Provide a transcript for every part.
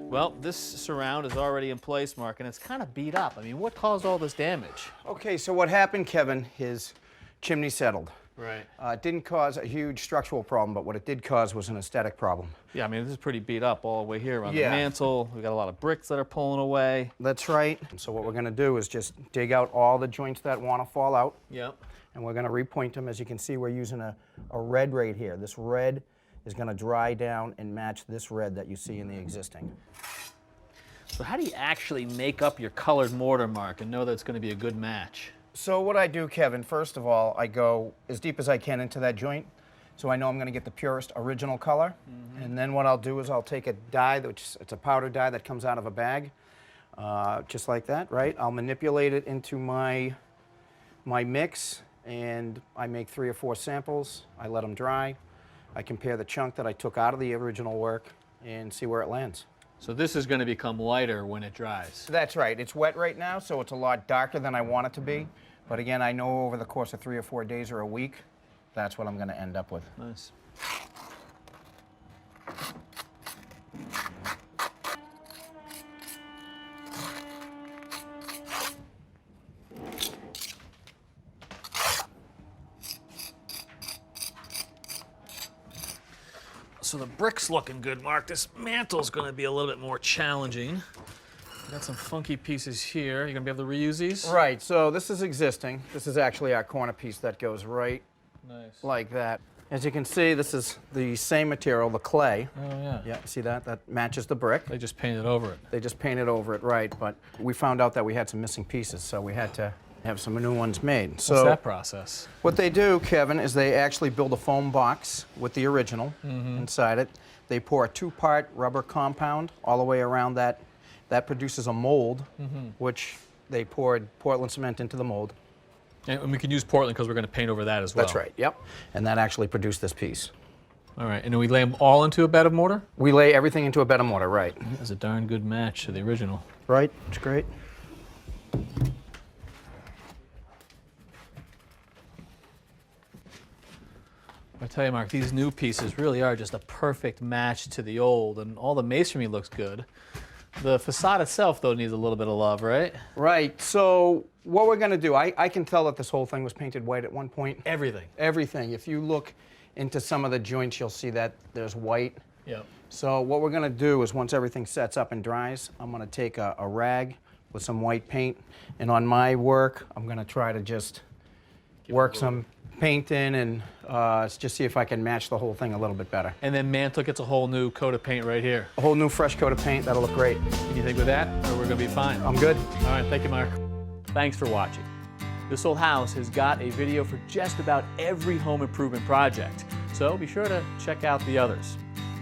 Well, this surround is already in place, Mark, and it's kind of beat up. I mean, what caused all this damage? Okay, so what happened, Kevin, his chimney settled. Right. It didn't cause a huge structural problem, but what it did cause was an aesthetic problem. Yeah, I mean, this is pretty beat up all the way here around Yeah. the mantle. We've got a lot of bricks that are pulling away. That's right. So what we're going to do is just dig out all the joints that want to fall out. Yep. And we're going to repoint them. As you can see, we're using a red right here. This red is going to dry down and match this red that you see in the existing. So how do you actually make up your colored mortar, Mark, and know that it's going to be a good match? So what I do, Kevin, first of all, I go as deep as I can into that joint, so I know I'm going to get the purest original color. And then what I'll do is I'll take a dye, which it's a powder dye that comes out of a bag, just like that, right? I'll manipulate it into my mix, and I make 3 or 4 samples. I let them dry. I compare the chunk that I took out of the original work and see where it lands. So this is going to become lighter when it dries. That's right. It's wet right now, so it's a lot darker than I want it to be. But again, I know over the course of 3 or 4 days or a week, that's what I'm going to end up with. Nice. So the brick's looking good, Mark. This mantle's going to be a little bit more challenging. Got some funky pieces here. You gonna be able to reuse these? Right, so this is existing. This is actually our corner piece that goes right like that. As you can see, this is the same material, the clay. Oh, yeah. Yeah, see that? That matches the brick. They just painted over it. They just painted over it, right, but we found out that we had some missing pieces, so we had to have some new ones made. So what's that process? What they do, Kevin, is they actually build a foam box with the original inside it. They pour a 2-part rubber compound all the way around that. That produces a mold, which they poured Portland cement into the mold. And we can use Portland because we're going to paint over that as well. That's right, yep. And that actually produced this piece. All right, and then we lay them all into a bed of mortar? We lay everything into a bed of mortar, right. That's a darn good match to the original. Right, it's great. I tell you, Mark, these new pieces really are just a perfect match to the old, and all the masonry looks good. The facade itself, though, needs a little bit of love, right? Right, so what we're going to do, I can tell that this whole thing was painted white at one point. Everything. Everything. If you look into some of the joints, you'll see that there's white. Yep. So what we're going to do is once everything sets up and dries, I'm going to take a rag with some white paint, and on my work, I'm going to try to just work some paint in and just see if I can match the whole thing a little bit better. And then mantle gets a whole new coat of paint right here. A whole new fresh coat of paint, that'll look great. And you think with that, or we're going to be fine? I'm good. All right, thank you, Mark. Thanks for watching. This Old House has got a video for just about every home improvement project, so be sure to check out the others.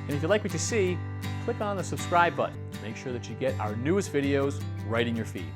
And if you like what you see, click on the subscribe button to make sure that you get our newest videos right in your feed.